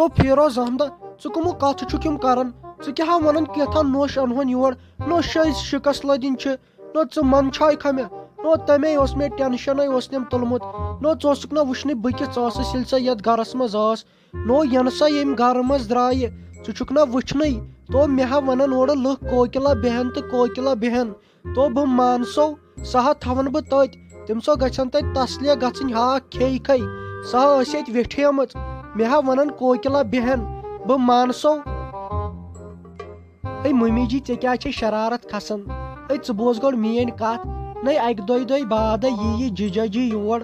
تو فیروز احمد ژٕ کت چھُکھ یِم کران ژٕ کیٛاہ ونان کیٛاہتھان نوش انہون یور نو شکست لدٕنۍ چھِ نو ژٕ منٛدچھاے کھا مےٚ نو تمے اوس مےٚ ٹینشنے اوسنم تُلمُت نو ژٕ اوسُکھ نا وٕچھنہِ بہٕ کِژھ ٲسٕس ییٚلہِ سۄ یتھ گرس منٛز ٲس نو ینہٕ سۄ ییٚمہِ گرٕ منٛز درٛایہِ ژٕ چھُکھ نا وٕچھنٕے تو مےٚ ہا ونان اورٕ لُکھ کوکِلا بیہن تہٕ کوکِلا بیہن تو بہٕ مانسو سۄ ہا تھاون بہٕ تٔتۍ تٔمِس گژھن تتہِ تسلیہ گژھٕنۍ ہاکھ کھیٚیہِ کھے سۄ ہا ٲس ییٚتہِ ویٹھیمٕژ مےٚ ہا ونان کوکِلا بیہن بہٕ مانسو اے ممی جی ژےٚ کیٛاہ چھے شرارت کھسان اے ژٕ بوز گۄڈٕ میٲنۍ کتھ نَے اکہِ دۄیہِ بعدے یی جِجا جی یور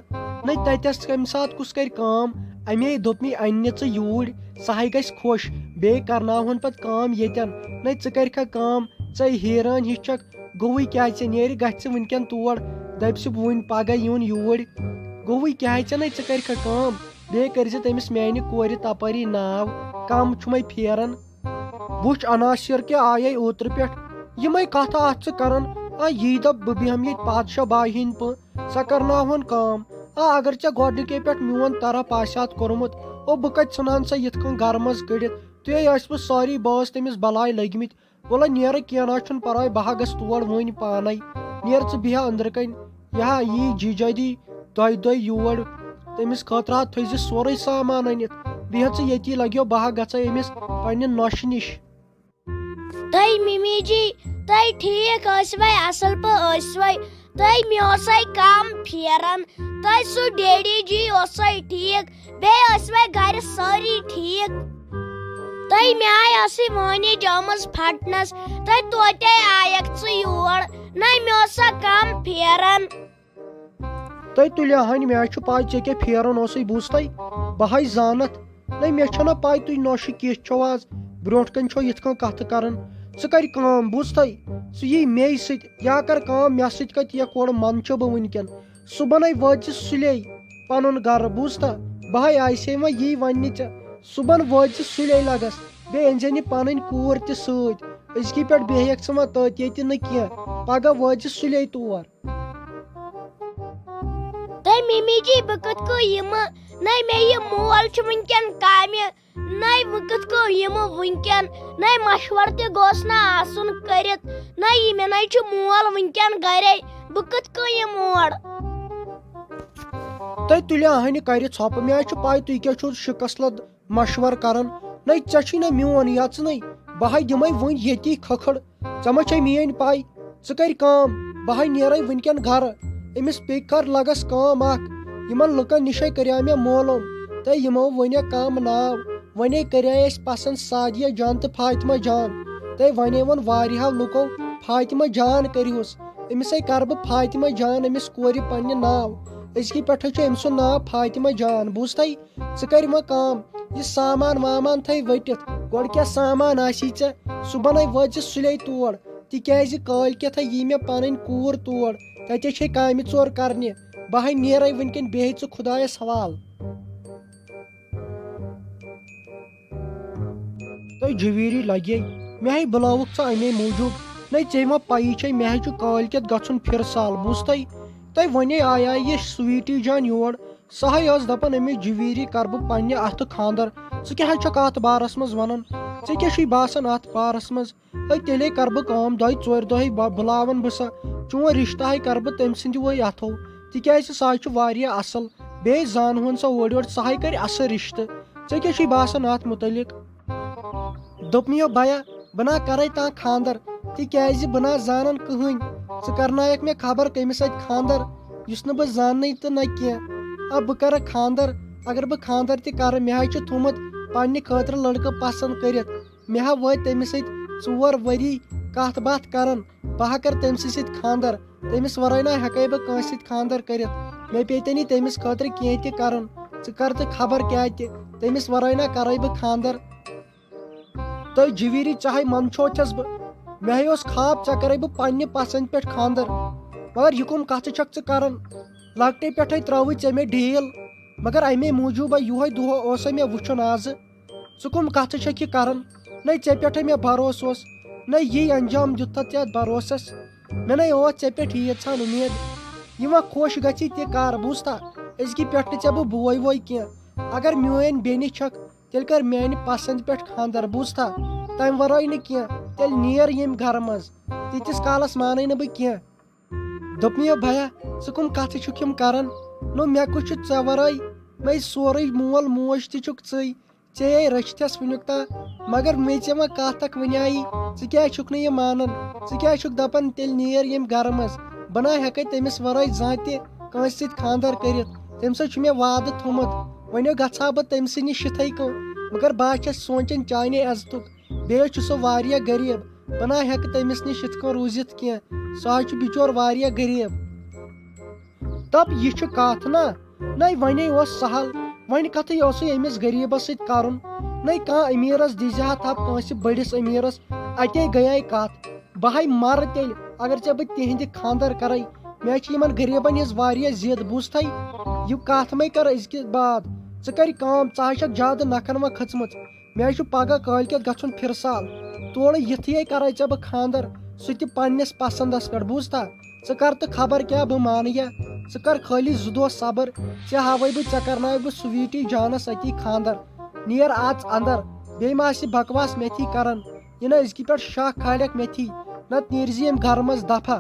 نَے تتٮ۪س کمہِ ساتہٕ کُس کرِ کٲم اَمے دوٚپ مےٚ اننہِ ژٕ یوٗرۍ سۄ ہے گژھِ خۄش بیٚیہِ کرناوہون پتہٕ کٲم ییٚتٮ۪ن نَے ژٕ کرکھا کٲم ژٕ حیران ہِش چھکھ گوٚوٕے کیٛاہ ژےٚ نیرِ گژھِ ژٕ وٕنکٮ۪ن تور دپہِ ژٕ وُنۍ پگہہ یُن یوٗرۍ گوٚوٕے کیٛاہ ژےٚ نَے ژٕ کرکھا کٲم بیٚیہِ کٔرزِ تٔمِس میانہِ کورِ تپٲری ناو کم چھُمے پھیران وٕچھ عناصر کیٛاہ آیے اوترٕ پٮ۪ٹھ یِمے کتھٕ اتھ ژٕ کران یی دپ بہٕ بیہمہٕ ییٚتہِ پادشاہ باے ہِنٛدۍ پٲٹھۍ سۄ کرناوہون کٲم اگر ژےٚ گۄڈنِکے پٮ۪ٹھ میون طرف آسہِ ہاتھ کوٚرمُت بہٕ کتہِ ژھٕنہن سۄ یِتھ کٔنۍ گرٕ منٛز کٔڑِتھ تے ٲسۍ بہٕ سٲری بہٕ ٲس تٔمِس بلاے لٔگمٕتۍ وَلہٕ نیرٕ کینٛہہ نہ چھُنہٕ پرواے بہٕ ہا گژھٕ تور وٕنۍ پانے نیرٕ ژٕ بیٚہہ أنٛدرٕ کَنۍ یہِ ہا یی جیجا دی دۄیہِ یور تٔمِس خٲطرٕ ہا تھٲیزِ سورُے سامان أنِتھ بیٚہہ ژٕ ییٚتی لگیو بہٕ ہا گژھے أمِس پننہِ نۄشہِ نِش تۄہہِ ممی جی تۄہہِ ٹھیٖک ٲسوَے اَصٕل پٲٹھۍ ٲسوَے تۄہہِ مےٚ اوسَے کم پھیران تۄہہِ سُہ ڈیڈی جی اوسَے ٹھیٖک بیٚیہِ ٲسوَے گرِ سٲری ٹھیٖک تۄہہِ مےٚ آیہِ ٲسٕے وٲنی جٲمٕژ پھٹنس تۄہہِ توتہِ آیکھ ژٕ یور نَے مےٚ اوس سۄ کم پھیران تۄہہِ تُلیاہن مےٚ چھُ پاے ژےٚ کیٛاہ پھیران اوسُے بوٗزتھے بہٕ ہے زانتھ نَے مےٚ چھنہ پاے تُہۍ نۄشہِ کِژھ چھو آز برونٛٹھ کَنۍ چھو یِتھ کٔنۍ کتھٕ کران ژٕ کر کٲم بوٗزتھے ژٕ یی مے سۭتۍ یا کر کٲم مےٚ سۭتۍ کتہِ یِکھ اورٕ منٛدچھٕ بہٕ وٕنکٮ۪ن صبحنٕے وٲتۍ زِ سُلے پنُن گرٕ بوٗزتھا بہٕ ہے آسے وۄنۍ یی وننہِ ژےٚ صبحن وٲتۍ زِ سُلے لگس بیٚیہِ أنۍ زٮ۪ن یہِ پنٕنۍ کوٗر تہِ سۭتۍ أزکی پٮ۪ٹھ بیٚہکھ ژٕ وۄنۍ تٔتۍ ییٚتہِ نہٕ کینٛہہ پگہہ وٲتۍ زِ سُلے تور تۄہہِ ممی جی بہٕ کِتھ کٔنۍ یِمہٕ نَے مےٚ یہِ مول چھُ وٕنکٮ۪ن کامہِ نَے بہٕ کِتھ کٔنۍ یِمہٕ وٕنکٮ۪ن نَے مشورٕ تہِ گوٚژھ نہٕ آسُن کٔرِتھ نَے مےٚ نَے چھُ مول وٕنکٮ۪ن گرے بہٕ کِتھ کٔنۍ یِمہٕ اور تۄہہِ تُلیاہنہِ کرِ ژھۄپہٕ مےٚ چھُ پاے تُہۍ کیٛاہ چھُو شِکست مشورٕ کران نَے ژےٚ چھُے نہ میون یژنٕے بہٕ ہے دِمے وٕنۍ ییٚتی کھکھٕڑ ژےٚ ما چھے میٲنۍ پاے ژٕ کر کٲم بہٕ ہے نیرے وٕنکٮ۪ن گرٕ أمِس پیٚکہِ کر لگس کٲم اکھ یِمن لُکن نِشے کریاو مےٚ معلوٗم تہٕ یِمو ونے کم ناو ونے کریاے اَسہِ پسنٛد سادیا جان تہٕ فاطمہ جان تہٕ ونے ووٚن واریاہو لُکو فاطمہ جان کٔرہُس أمِسے کرٕ بہٕ فاطمہ جان أمِس کورِ پننہِ ناو أزکہِ پٮ۪ٹھے چھُ أمۍ سُنٛد ناو فاطمہ جان بوٗزتھے ژٕ کر وۄنۍ کٲم یہِ سامان وامان تھٲے ؤٹِتھ گۄڈٕ کیٛاہ سامان آسی ژےٚ صبحنٕے وٲتۍ زِ سُلے تور تِکیٛازِ کٲلکٮ۪تھے یی مےٚ پنٕنۍ کوٗر تور تتے چھے کامہِ ژور کرنہِ بہٕ ہے نیرے وٕنکٮ۪ن بیٚہہِ ژٕ خۄدایس حوال تۄہہِ جویٖری لگے مےٚ ہے بُلاوُکھ ژٕ امے موٗجوٗب نَے ژےٚ ما پیی چھے مےٚ ہے چھُ کٲلکٮ۪تھ گژھُن پھِرٕ بوٗزتھے تۄہہِ ونے آیے یہِ سُویٖٹی جان یور سۄ ہے ٲس دپان أمِس جویٖری کرٕ بہٕ پننہِ اتھٕ خانٛدر ژٕ کیٛاہ چھکھ اتھ بارس منٛز ونان ژےٚ کیٛاہ چھُے باسان اتھ بارس منٛز تیٚلے کرٕ بہٕ کٲم دۄیہِ ژورِ دۄہے بُلاون بہٕ سۄ چون رشتہٕ ہے کرٕ بہٕ تٔمۍ سٕنٛدِوے اتھو تِکیٛازِ سۄ ہے چھُ واریاہ اصٕل بیٚیہِ زانہون سۄ اورٕ یورٕ سۄ ہے کرِ اصٕل رشتہٕ ژےٚ کیٛاہ چھُے باسان اتھ مُتعلق دوٚپ مےٚ بیا بہٕ نا کرے تانۍ خانٛدر تِکیٛازِ بہٕ نا زانان کٕہٕنۍ ژٕ کرنایکھ مےٚ خبر کٔمِس اتھِ خانٛدر یُس نہٕ بہٕ زاننٕے تہٕ نہ کینٛہہ بہٕ کرکھ خانٛدر اگر بہٕ خانٛدر تہِ کرٕ مےٚ حظ چھُ تھوٚمُت پننہِ خٲطرٕ لڑکہٕ پسنٛد کٔرِتھ مےٚ ہا وٲتۍ تٔمِس سۭتۍ 4 ؤری کتھ باتھ کران بہٕ ہا کرٕ تٔمۍ سٕے سۭتۍ خانٛدر تٔمِس ورٲے نہ ہٮ۪کے بہٕ کٲنٛسہِ سۭتۍ خانٛدر کٔرِتھ مےٚ پیٚیہِ نہٕ تٔمِس خٲطرٕ کینٛہہ تہِ کرُن ژٕ کر تہٕ خبر کیٛاہ تہِ تٔمِس ورٲے نہ کرے بہٕ خانٛدر تۄہہِ جویٖری ژےٚ ہے منٛدچھوتھس بہٕ مےٚ ہے اوس خاب ژےٚ کرے بہٕ پننہِ پسنٛد پٮ۪ٹھ خانٛدر مگر یہِ کُم کتھٕ چھکھ ژٕ کران لۄکٹے پٮ۪ٹھے ترٲوٕے ژےٚ مےٚ ڈیٖل مگر امے موٗجوٗبے یِہوے دۄہ اوسے مےٚ وٕچھُن آزٕ ژٕ کُم کتھٕ چھکھ یہِ کران نَے ژےٚ پٮ۪ٹھے مےٚ بروسہٕ اوس نَے یی انجام دیُتتھ ژےٚ اتھ بروسس مےٚ نَے اوس ژےٚ پٮ۪ٹھ ییٖژہن اُمید یہِ وۄنۍ خۄش گژھی تہِ کر بوٗزتھا أزکہِ پٮ۪ٹھ نہٕ ژےٚ بہٕ بوے ووے کینٛہہ اگر میٲنۍ بیٚنہِ چھکھ تیل کر میانہ پسند پہ خاندر بوزتھا تمہ ورٲے نہٕ کینٛہہ تیٚلہِ نیر ییٚمہِ گرٕ منٛز تیٖتِس کالس مانے نہٕ بہٕ کینٛہہ دوٚپمے بھیا ژٕ کٕم کتھٕ چھُکھ یِم کران نو مےٚ کُس چھُ ژےٚ ورٲے مے سورُے مول موج تہِ چھُکھ ژٕے ژےٚ رٔچھتھس وُنیُک تام مگر مےٚ ژےٚ وۄنۍ کتھ اکھ ونیایی ژٕ کیٛازِ چھُکھ نہٕ یہِ مانان ژٕ کیٛازِ چھُکھ دپان تیٚلہِ نیر ییٚمہِ گرٕ منٛز بہٕ نا ہٮ۪کے تٔمِس ورٲے زانٛہہ تہِ کٲنٛسہِ سۭتۍ خاندر کٔرِتھ تٔمۍ سۭتۍ چھُ مےٚ وعدٕ تھوٚمُت وۄنۍ گژھٕ ہا بہٕ تٔمسٕے نِش یِتھٕے کٔنۍ مگر بہٕ چھس سونٛچان چانہِ عزتُک بیٚیہِ چھُ سُہ واریاہ غریٖب بہٕ نا ہٮ۪کہٕ تٔمِس نِش یِتھ کٔنۍ روٗزِتھ کینٛہہ سُہ حظ چھُ بِچور واریاہ غریٖب دپ یہِ چھُ کتھ نا نَے وۄنۍ اوس سہل وۄنۍ کتھٕے اوسُے أمِس غریٖبس سۭتۍ کرُن نَے کانٛہہ أمیٖرس دِزِ ہا تھپ کٲنٛسہِ بٔڑِس أمیٖرس اتے گٔیے کتھ بہٕ ہاے مرٕ تیٚلہِ اگر ژےٚ بہٕ تِہنٛدِ خاندر کرے مےٚ چھِ یِمن غریٖبن ہِنٛز واریاہ ضد بوٗزتھے یہِ کتھ مے کر أزکہِ باد ژٕ کر کٲم ژٕ حظ چھکھ زیادٕ نکھن وۄنۍ کھٔژمٕژ مےٚ چھُ پگہہ کٲلکٮ۪تھ گژھُن پھرسال تورٕ یِتھُے کرے ژےٚ بہٕ خاندر سُہ تہِ پننِس پسنٛدس پٮ۪ٹھ بوٗزتھا ژٕ کر تہٕ خبر کیٛاہ بہٕ مانہٕ یا ژٕ کر خٲلی 2 دۄہ صبر ژےٚ ہاوے بہٕ ژےٚ کرناوے بہٕ سویٖٹی جانس أتی خاندر نیر اژ اندر بیٚیہِ ما آسہِ بکواس میٚتھی کران یہِ نہٕ أزکہِ پٮ۪ٹھ شاہ کھالکھ میٚتھی نتہٕ نیرزِ ییٚمہِ گرٕ منٛز دفعہ